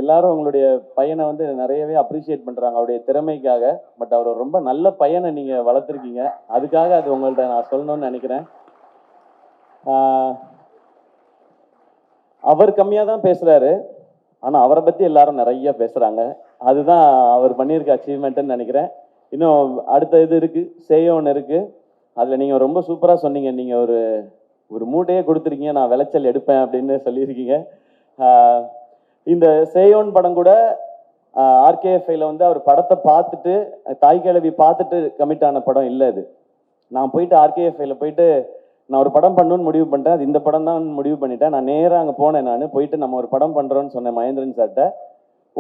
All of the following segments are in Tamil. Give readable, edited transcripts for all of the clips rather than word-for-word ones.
எல்லாரும் உங்களுடைய பையனை வந்து நிறையவே அப்ரிஷியேட் பண்றாங்க அவருடைய திறமைக்காக. பட் அவர் ரொம்ப நல்ல பையனை நீங்க வளர்த்துருக்கீங்க, அதுக்காக அது உங்கள்ட்ட நான் சொல்லணும்னு நினைக்கிறேன். அவர் கம்மியாக தான் பேசுறாரு, ஆனால் அவரை பற்றி எல்லாரும் நிறைய பேசுறாங்க. அதுதான் அவர் பண்ணியிருக்க அச்சீவ்மெண்ட்டுன்னு நினைக்கிறேன். இன்னும் அடுத்த இது இருக்கு, சேயோன்னு இருக்கு. அதில் நீங்கள் ரொம்ப சூப்பராக சொன்னீங்க. நீங்கள் ஒரு மூட்டையே கொடுத்துருக்கீங்க, நான் விளைச்சல் எடுப்பேன் அப்படின்னு சொல்லியிருக்கீங்க. இந்த சேயோன் படம் கூட ஆர்கேஎஃப்ஐல வந்து அவர் படத்தை பார்த்துட்டு, தாய் கிழவி பார்த்துட்டு கமிட் ஆன படம் இல்லை அது. நான் போயிட்டு ஆர்கேஎஃப்ஐல போயிட்டு நான் ஒரு படம் பண்ணணும்னு முடிவு பண்ணிட்டேன். அது இந்த படம் தான் முடிவு பண்ணிட்டேன். நான் நேராக அங்கே போனேன். நான் போயிட்டு நம்ம ஒரு படம் பண்ணுறோன்னு சொன்னேன் மகேந்திரன் சார்கிட்ட.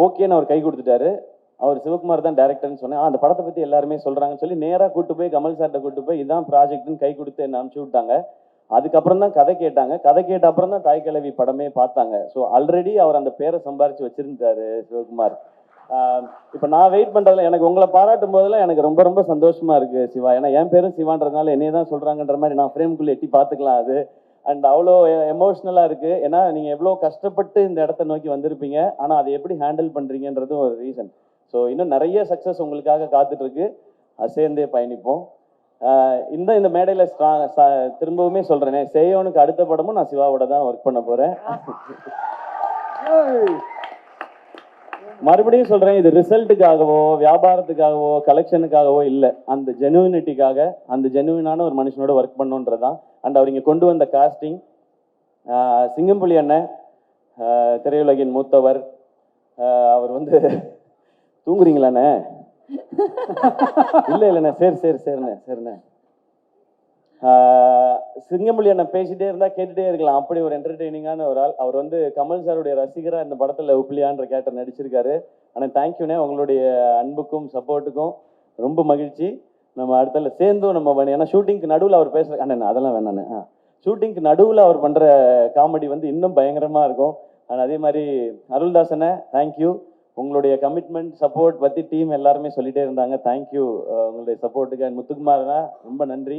ஓகேன்னு அவர் கை கொடுத்துட்டாரு. அவர் சிவகுமார் தான் டேரக்டர்னு சொன்னேன். அந்த படத்தை பற்றி எல்லாருமே சொல்கிறாங்கன்னு சொல்லி நேராக கூப்பிட்டு போய் கமல் சார்கிட்ட கூப்பிட்டு போய் இதான் ப்ராஜெக்ட்னு கை கொடுத்து என்ன அனுப்பிச்சி விட்டாங்க. அதுக்கப்புறம் தான் கதை கேட்டாங்க. கதை கேட்ட அப்புறம் தான் தாய் கிழவி படமே பார்த்தாங்க. ஸோ ஆல்ரெடி அவர் அந்த பேரை சம்பாரிச்சு வச்சிருந்தாரு சிவகுமார். இப்போ நான் வெயிட் பண்ணுறதுல எனக்கு உங்களை பாராட்டும் போதெல்லாம் எனக்கு ரொம்ப ரொம்ப சந்தோஷமா இருக்கு சிவா. ஏன்னா என் பேரும் சிவான்றதுனால என்னையே தான் சொல்கிறாங்கன்ற மாதிரி நான் ஃப்ரேம்குள்ளே எட்டி பார்த்துக்கலாம் அது. அண்ட் அவ்வளோ எமோஷ்னலாக இருக்குது. ஏன்னா நீங்கள் எவ்வளோ கஷ்டப்பட்டு இந்த இடத்த நோக்கி வந்திருப்பீங்க, ஆனால் அதை எப்படி ஹேண்டில் பண்ணுறீங்கன்றதும் ஒரு ரீசன். ஸோ இன்னும் நிறைய சக்ஸஸ் உங்களுக்காக காத்துட்ருக்கு. சேர்ந்தே பயணிப்போம். இந்த மேடையில் திரும்பவுமே சொல்கிறேனே, சேயோனுக்கு அடுத்த படமும் நான் சிவாவோட தான் ஒர்க் பண்ண போகிறேன். மறுபடியும் சொல்கிறேன், இது ரிசல்ட்டுக்காகவோ வியாபாரத்துக்காகவோ கலெக்ஷனுக்காகவோ இல்லை. அந்த ஜெனுவினிட்டிக்காக, அந்த ஜெனுவினான ஒரு மனுஷனோட ஒர்க் பண்ணுன்றதான். அண்ட் அவர் இங்கே கொண்டு வந்த காஸ்டிங், சிங்கம்புலி அண்ணன் திரையுலகின் மூத்தவர். அவர் வந்து தூங்குறீங்களாண்ணே? இல்லைண்ணே, சரிண்ணே. சிங்கமொழி அண்ணன் பேசிட்டே இருந்தா கேட்டுட்டே இருக்கலாம், அப்படி ஒரு என்டர்டெய்னிங்கான ஒரு ஆள். அவர் வந்து கமல் சாருடைய ரசிகரா இந்த படத்துல உப்ளியான்ற கேரக்டர் நடிச்சிருக்காரு. ஆனால் தேங்க்யூண்ணே, உங்களுடைய அன்புக்கும் சப்போர்ட்டுக்கும் ரொம்ப மகிழ்ச்சி. நம்ம அடுத்தல சேர்ந்தும் நம்ம ஏன்னா ஷூட்டிங்க்கு நடுவில் அவர் பேசுற அண்ணன் அதெல்லாம் வேணாண்ணே. ஷூட்டிங்க்கு நடுவில் அவர் பண்ற காமெடி வந்து இன்னும் பயங்கரமா இருக்கும். ஆனால் அதே மாதிரி அருள்தாசனை தேங்க்யூ. உங்களுடைய கமிட்மெண்ட் சப்போர்ட் பற்றி டீம் எல்லாருமே சொல்லிட்டே இருந்தாங்க. தேங்க்யூ உங்களுடைய சப்போர்ட்டுக்கு. அண்ட் முத்துக்குமார்னா ரொம்ப நன்றி.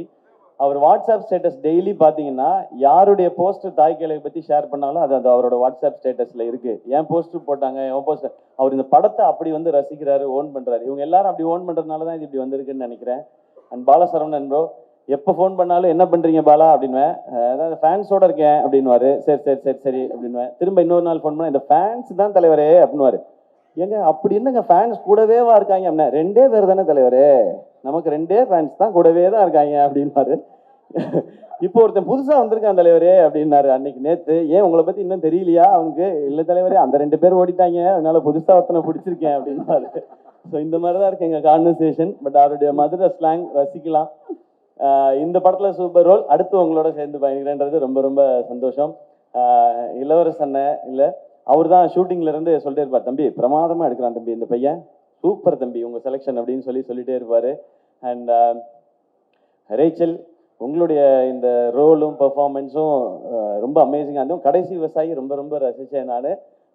அவர் வாட்ஸ்அப் ஸ்டேட்டஸ் டெய்லி பார்த்தீங்கன்னா யாருடைய போஸ்டர் தாய் கிழவி பற்றி ஷேர் பண்ணாலும் அது அவரோட வாட்ஸ்அப் ஸ்டேட்டஸில் இருக்குது. ஏன் போஸ்டர் போட்டாங்க, என் போஸ்டர். அவர் இந்த படத்தை அப்படி வந்து ரசிக்கிறாரு, ஓன் பண்ணுறாரு. இவங்க எல்லாரும் அப்படி ஓன் பண்ணுறதுனால தான் இது இப்படி வந்திருக்குன்னு நினைக்கிறேன். அண்ட் பாலசரவணன் ப்ரோ எப்போ ஃபோன் பண்ணாலும் என்ன பண்ணுறீங்க பாலா அப்படின்வேன். அதாவது ஃபேன்ஸோட இருக்கேன் அப்படின்வாரு. சரி அப்படின்வேன். திரும்ப இன்னொரு நாள் ஃபோன் பண்ணால் இந்த ஃபேன்ஸ் தான் தலைவரே அப்படின்வாரு. ஏங்க அப்படி என்னங்க ஃபேன்ஸ் கூடவேவா இருக்காங்க அப்படின்னா, 2 பேர் தானே தலைவர், நமக்கு 2 ஃபேன்ஸ் தான் கூடவே தான் இருக்காங்க அப்படின்னாரு. இப்போ ஒருத்தன் புதுசா வந்திருக்கான் தலைவரே அப்படின்னாரு அன்னைக்கு நேத்து. ஏன் உங்களை பத்தி இன்னும் தெரியலையா அவனுக்கு? இல்லை தலைவரே, அந்த 2 பேர் ஓடிட்டாங்க, அதனால புதுசா ஒருத்தனை பிடிச்சிருக்கேன் அப்படின்னாரு. ஸோ இந்த மாதிரி தான் இருக்கு எங்க கான்வர்சேஷன். பட் அவருடைய மதுரை ஸ்லாங் ரசிக்கலாம். இந்த படத்துல சூப்பர் ரோல். அடுத்து உங்களோட சேர்ந்து பயணிக்கிறேன்றது ரொம்ப ரொம்ப சந்தோஷம். இளவரசன் இல்லை, அவர் தான் ஷூட்டிங்ல இருந்து சொல்லிட்டே இருப்பார், தம்பி பிரமாதமா எடுக்கிறான் தம்பி இந்த பையன், சூப்பர் தம்பி உங்க செலெக்ஷன் அப்படின்னு சொல்லிட்டே இருப்பாரு. அண்ட் ரேச்சல், உங்களுடைய இந்த ரோலும் பெர்ஃபார்மன்ஸும் ரொம்ப அமேசிங்காக இருந்தும். கடைசி விவசாயி ரொம்ப ரொம்ப ரசித்தேன் நான்.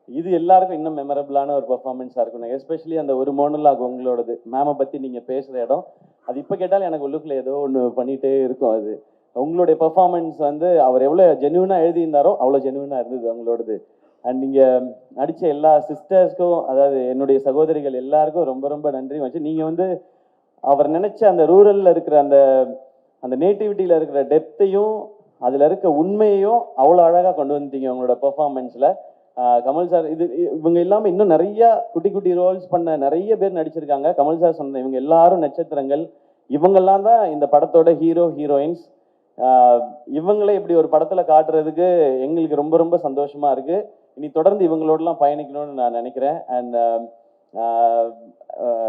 இது எல்லாருக்கும் இன்னும் மெமரபிளான ஒரு பெர்ஃபார்மன்ஸாக இருக்கும். எஸ்பெஷலி அந்த ஒரு மோனலாக் உங்களோடது, மேமை பற்றி நீங்கள் பேசுகிற இடம், அது இப்போ கேட்டாலும் எனக்கு உள்ளுக்குள்ள ஏதோ ஒன்று பண்ணிகிட்டே இருக்கும். அது உங்களுடைய பெர்ஃபார்மன்ஸ் வந்து அவர் எவ்வளோ ஜென்யூனாக எழுதியிருந்தாரோ அவ்வளோ ஜென்யூனாக இருந்தது உங்களோடது. அண்ட் நீங்கள் நடித்த எல்லா சிஸ்டர்ஸ்க்கும், அதாவது என்னுடைய சகோதரிகள் எல்லாருக்கும் ரொம்ப ரொம்ப நன்றி வச்சு. நீங்கள் வந்து அவர் நினச்ச அந்த ரூரலில் இருக்கிற அந்த நேட்டிவிட்டியில் இருக்கிற டெப்த்தையும் அதில் இருக்க உண்மையையும் அவ்வளோ அழகாக கொண்டு வந்துட்டீங்க உங்களோட பெர்ஃபார்மன்ஸில். கமல் சார் இவங்க இல்லாமல் இன்னும் நிறையா குட்டி குட்டி ரோல்ஸ் பண்ண நிறைய பேர் நடிச்சிருக்காங்க. கமல் சார் சொன்ன இவங்க எல்லாரும் நட்சத்திரங்கள். இவங்கெல்லாம் தான் இந்த படத்தோட ஹீரோ ஹீரோயின்ஸ். இவங்களே இப்படி ஒரு படத்தில் காட்டுறதுக்கு எங்களுக்கு ரொம்ப ரொம்ப சந்தோஷமாக இருக்குது. இனி தொடர்ந்து இவங்களோடலாம் பயணிக்கணும்னு நான் நினைக்கிறேன். அண்ட்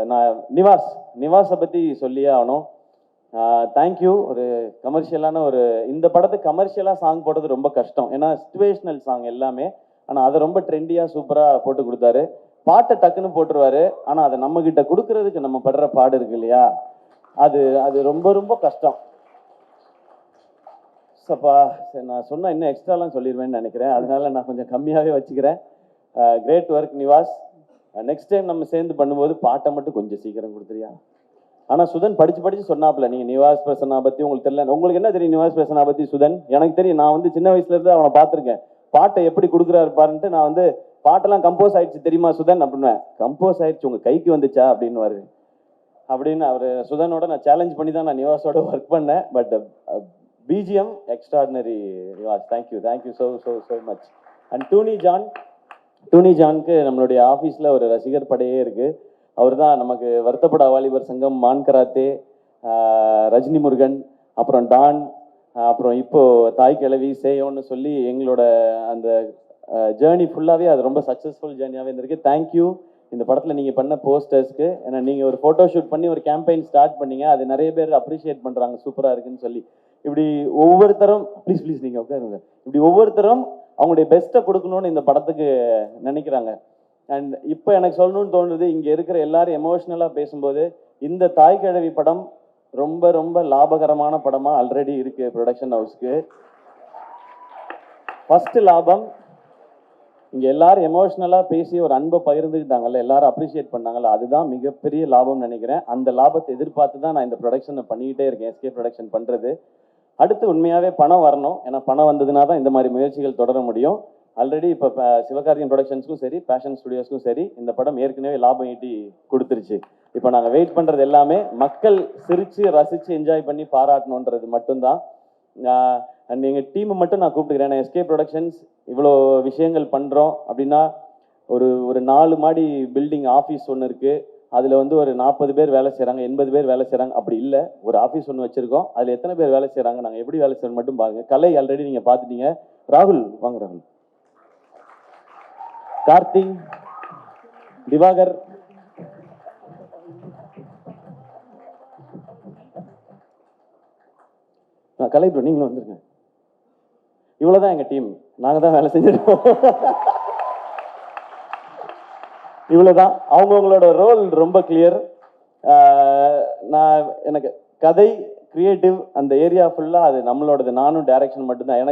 நான் நிவாஸை பற்றி சொல்லியே ஆகணும். தேங்க்யூ. ஒரு கமர்ஷியலான இந்த படத்துக்கு கமர்ஷியலாக சாங் போடுறது ரொம்ப கஷ்டம், ஏன்னா சிச்சுவேஷனல் சாங் எல்லாமே. ஆனால் அதை ரொம்ப ட்ரெண்டியாக சூப்பராக போட்டு கொடுத்தாரு. பாட்டை டக்குன்னு போட்டுருவாரு, ஆனால் அதை நம்மக்கிட்ட கொடுக்கறதுக்கு நம்ம படுற பாடு இருக்கு இல்லையா, அது ரொம்ப ரொம்ப கஷ்டம். சப்பா சரி, நான் சொன்னால் இன்னும் எக்ஸ்ட்ராலாம் சொல்லிடுவேன்னு நினைக்கிறேன், அதனால நான் கொஞ்சம் கம்மியாகவே வச்சுக்கிறேன். Great work Nivas. Next time நம்ம சேர்ந்து பண்ணும்போது பாட்டை மட்டும் கொஞ்சம் சீக்கிரம் கொடுத்துறியா? ஆனால் சுதன் படித்து சொன்னாப்புல, நீங்கள் நிவாஸ் பிரசன்னா பற்றி உங்களுக்கு தெரியல. உங்களுக்கு என்ன தெரியும் நிவாஸ் பிரசன்னா பற்றி சுதன்? எனக்கு தெரியும், நான் வந்து சின்ன வயசுலேருந்து அவனை பார்த்துருக்கேன். பாட்டை எப்படி கொடுக்குறாரு பாருன்ட்டு நான் வந்து பாட்டெல்லாம் கம்போஸ் ஆயிடுச்சு தெரியுமா சுதன் அப்படின்னுவேன். கம்போஸ் ஆயிடுச்சு உங்கள் கைக்கு வந்துச்சா அப்படின்னு அப்படின்னு அவர் சுதனோட நான் சேலஞ்ச் பண்ணி தான் நான் நிவாஸோட ஒர்க் பண்ணேன். But BGM extraordinary Nivas. Thank you so much. And டூனி ஜானுக்கு நம்மளுடைய ஆஃபீஸில் ஒரு ரசிகர் படையே இருக்குது. அவர் தான் நமக்கு வருத்தப்பட வாலிபர் சங்கம், மான் கராத்தே, ரஜினி முருகன், அப்புறம் டான், அப்புறம் இப்போது தாய் கிழவி சேயோன்னு சொல்லி எங்களோட அந்த ஜேர்னி ஃபுல்லாகவே அது ரொம்ப சக்ஸஸ்ஃபுல் ஜேர்னியாகவே இருந்திருக்கு. தேங்க்யூ இந்த படத்தில் நீங்கள் பண்ண போஸ்டர்ஸ்க்கு. ஏன்னா நீங்கள் ஒரு ஃபோட்டோ ஷூட் பண்ணி ஒரு கேம்பெயின் ஸ்டார்ட் பண்ணீங்க, அது நிறைய பேர் அப்ரிஷியேட் பண்ணுறாங்க, சூப்பராக இருக்குன்னு சொல்லி. இப்படி ஒவ்வொருத்தரும் ப்ளீஸ் நீங்கள் உட்காருங்க, இப்படி ஒவ்வொருத்தரும் அவங்களுடைய பெஸ்ட்டை கொடுக்கணும்னு இந்த படத்துக்கு நினைக்கிறாங்க. அண்ட் இப்போ எனக்கு சொல்லணும்னு தோணுது, இங்கே இருக்கிற எல்லாரும் எமோஷ்னலாக பேசும்போது இந்த தாய் கிழவி படம் ரொம்ப ரொம்ப லாபகரமான படமாக ஆல்ரெடி இருக்குது ப்ரொடக்ஷன் ஹவுஸ்க்கு. ஃபஸ்ட்டு லாபம் இங்கே எல்லாரும் எமோஷ்னலாக பேசி ஒரு அன்பை பகிர்ந்துக்கிட்டாங்கல்ல, எல்லாரும் அப்ரிஷியேட் பண்ணாங்கல்ல, அதுதான் மிகப்பெரிய லாபம்னு நினைக்கிறேன். அந்த லாபத்தை எதிர்பார்த்து தான் நான் இந்த ப்ரொடக்ஷனை பண்ணிக்கிட்டே இருக்கேன், எஸ்கே ப்ரொடக்ஷன் பண்ணுறது. அடுத்து உண்மையாகவே பணம் வரணும். ஏன்னா பணம் வந்ததுனா தான் இந்த மாதிரி முயற்சிகள் தொடர முடியும். ஆல்ரெடி இப்போ சிவகார்த்திகேயன் ப்ரொடக்ஷன்ஸ்க்கும் சரி, பேஷன் ஸ்டுடியோஸ்க்கும் சரி, இந்த படம் ஏற்கனவே லாபம் ஈட்டி கொடுத்துருச்சு. இப்போ நாங்கள் வெயிட் பண்ணுறது எல்லாமே மக்கள் சிரித்து ரசித்து என்ஜாய் பண்ணி பாராட்டணுன்றது மட்டும்தான். அண்ட் எங்கள் டீமை மட்டும் நான் கூப்பிட்டுக்கிறேன். ஏன்னா எஸ்கே ப்ரொடக்ஷன்ஸ் இவ்வளோ விஷயங்கள் பண்ணுறோம் அப்படின்னா, ஒரு 4 மாடி பில்டிங் ஆஃபீஸ் ஒன்று இருக்குது. அதில் வந்து ஒரு 40 பேர் வேலை செய்கிறாங்க, 80 பேர் வேலை செய்கிறாங்க. அப்படி இல்லை, ஒரு ஆஃபீஸ் ஒன்று வச்சுருக்கோம், அதில் எத்தனை பேர் வேலை செய்கிறாங்க, நாங்கள் எப்படி வேலை செய்யணும் மட்டும் பாருங்கள். கலை ஆல்ரெடி நீங்கள் பார்த்துட்டீங்க. ராகுல் வாங்க, ராகுல், கார்த்திக், திவாகர், கலை ப்ரோ நீங்களும் வந்துருங்க. இவ்வளோதான் எங்கள் டீம், நாங்கள் தான் வேலை செஞ்சிருக்கோம். இவ்வளோதான். அவங்கவுங்களோட ரோல் ரொம்ப கிளியர். எனக்கு கதை, கிரியேட்டிவ், அந்த ஏரியா ஃபுல்லாக அது நம்மளோடது. நானும் டைரக்ஷன் மட்டும்தான்.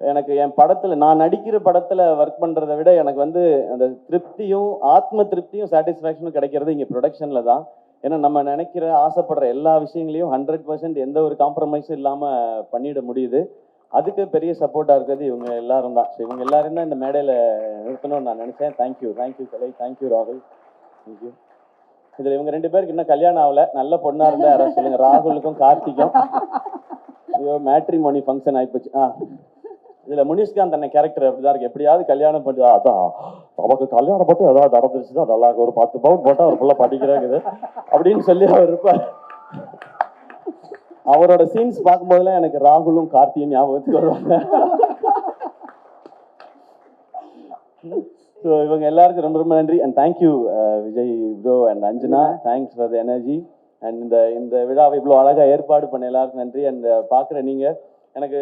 எனக்கு என் படத்தில், நான் நடிக்கிற படத்தில் ஒர்க் பண்ணுறதை விட எனக்கு வந்து அந்த திருப்தியும் ஆத்ம திருப்தியும் சாட்டிஸ்ஃபேக்ஷனும் கிடைக்கிறது இங்கே ப்ரொடக்ஷனில் தான். ஏன்னா நம்ம நினைக்கிற ஆசைப்படுற எல்லா விஷயங்களையும் 100% எந்த ஒரு காம்ப்ரமைஸும் இல்லாமல் பண்ணிட முடியுது. அதுக்கு பெரிய சப்போர்ட்டாக இருக்கிறது இவங்க எல்லாரும் தான். ஸோ இவங்க எல்லாரும் தான் இந்த மேடையில் நிறுத்தணும்னு நான் நினச்சேன். தேங்க்யூ கலை, தேங்க்யூ ராகுல், தேங்க்யூ. இதில் இவங்க 2 பேருக்கு இன்னும் கல்யாணம் ஆகலை. நல்ல பொண்ணாக இருந்தால் யாராவது சொல்லுங்கள், ராகுலுக்கும் கார்த்திக்கும். ஐயோ மேட்ரிமோனி ஃபங்க்ஷன் ஆகிப்போச்சு. இதில் முனிஷ்காந்த் அண்ணன் கேரக்டர் அப்படிதான் இருக்கு. எப்படியாவது கல்யாணம் பண்ணி, அதான் அவருக்கு கல்யாணம் போட்டு ஏதாவது நடந்துருச்சு தான் நல்லா இருக்கு, ஒரு 10 பவுன் போட்டால் அவர் ஃபுல்லாக படிக்கிறாங்க அப்படின்னு சொல்லி அவர் இருப்பார். அவரோட சீன்ஸ் பார்க்கும்போதுலாம் எனக்கு ராகுலும் கார்த்தியும் ஞாபகத்துக்கு வருவாங்க. ஸோ இவங்க எல்லாருக்கும் ரொம்ப ரொம்ப நன்றி. And thank you Vijay bro and Anjana, thanks for the energy. And இந்த விழாவை இவ்வளோ அழகாக ஏற்பாடு பண்ண எல்லாருக்கும் நன்றி. அண்ட் பார்க்குற நீங்கள், எனக்கு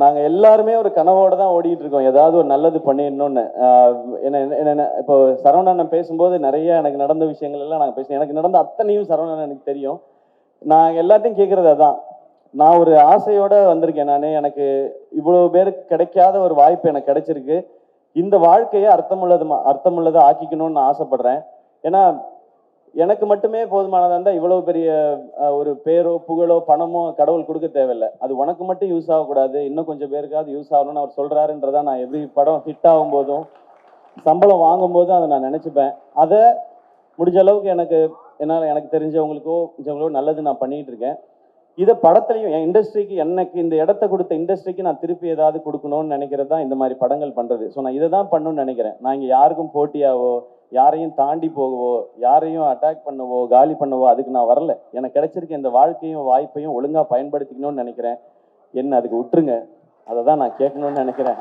நாங்கள் எல்லாருமே ஒரு கனவோடு தான் ஓடிட்டு இருக்கோம், ஏதாவது ஒரு நல்லது பண்ணிடணும்னு. என்ன இப்போ சரவணன் பேசும்போது நிறைய எனக்கு நடந்த விஷயங்கள் எல்லாம் நாங்கள் பேசினோம். எனக்கு நடந்த அத்தனையும் சரவணன் எனக்கு தெரியும். நான் எல்லாத்தையும் கேட்குறது அதான். நான் ஒரு ஆசையோடு வந்திருக்கேன். எனக்கு இவ்வளோ பேருக்கு கிடைக்காத ஒரு வாய்ப்பு எனக்கு கிடைச்சிருக்கு. இந்த வாழ்க்கையை அர்த்தமுள்ளதை ஆக்கிக்கணும்னு நான் ஆசைப்படுறேன். ஏன்னா எனக்கு மட்டுமே போதுமானதாக இருந்தால் இவ்வளோ பெரிய ஒரு பேரோ புகழோ பணமோ கடவுள் கொடுக்க தேவையில்லை. அது உனக்கு மட்டும் யூஸ் ஆகக்கூடாது, இன்னும் கொஞ்சம் பேருக்காவது யூஸ் ஆகணும்னு அவர் சொல்கிறாருன்றதா நான் எவ்ரி படம் ஹிட் ஆகும் போதும் சம்பளம் வாங்கும் போதும் அதை நான் நினச்சிப்பேன். அதை முடிஞ்ச அளவுக்கு எனக்கு தெரிஞ்சவங்களுக்கோ நல்லது நான் பண்ணிகிட்டு இருக்கேன். இதை படத்துலையும் என் இண்டஸ்ட்ரிக்கு, எனக்கு இந்த இடத்த கொடுத்த இண்டஸ்ட்ரிக்கு நான் திருப்பி ஏதாவது கொடுக்கணும்னு நினைக்கிறது தான் இந்த மாதிரி படங்கள் பண்ணுறது. ஸோ நான் இதை தான் பண்ணணும்னு நினைக்கிறேன். நான் இங்கே யாருக்கும் போட்டியாவோ, யாரையும் தாண்டி போகவோ, யாரையும் அட்டாக் பண்ணவோ, காலி பண்ணவோ அதுக்கு நான் வரல. எனக்கு கிடைச்சிருக்க இந்த வாழ்க்கையும் வாய்ப்பையும் ஒழுங்காக பயன்படுத்திக்கணும்னு நினைக்கிறேன். என்ன அதுக்கு விட்டுருங்க, அதை தான் நான் கேட்கணும்னு நினைக்கிறேன்.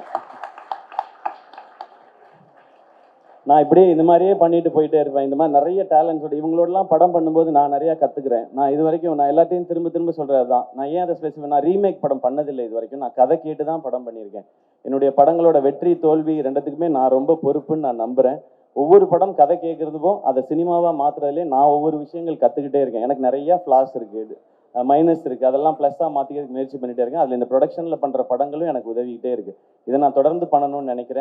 நான் இப்படியே இந்த மாதிரியே பண்ணிட்டு போயிட்டே இருப்பேன். இந்த மாதிரி நிறைய டேலண்ட்ஸோட இவங்களோடலாம் படம் பண்ணும்போது நான் நிறையா கற்றுக்கிறேன். நான் இது வரைக்கும் நான் எல்லாத்தையும் திரும்ப சொல்கிறது தான். நான் ஏன் அதை ஸ்பெசிஃபிக், நான் ரீமேக் படம் பண்ணதில்லை இது வரைக்கும். நான் கதை கேட்டு தான் படம் பண்ணியிருக்கேன். என்னுடைய படங்களோட வெற்றி தோல்வி ரெண்டுத்துக்குமே நான் ரொம்ப பொறுப்புன்னு நான் நம்புகிறேன். ஒவ்வொரு படம் கதை கேட்குறதுக்கும் அதை சினிமாவாக மாற்றுறதுலே நான் ஒவ்வொரு விஷயங்கள் கற்றுக்கிட்டே இருக்கேன். எனக்கு நிறையா ஃப்ளாஸ் இருக்குது, மைனஸ் இருக்குது, அதெல்லாம் ப்ளஸ்ஸாக மாற்றிக்கிறதுக்கு முயற்சி பண்ணிகிட்டே இருக்கேன். அதில் இந்த ப்ரொடக்ஷனில் பண்ணுற படங்களும் எனக்கு உதவிக்கிட்டே இருக்குது. இதை நான் தொடர்ந்து பண்ணணும்னு நினைக்கிறேன்.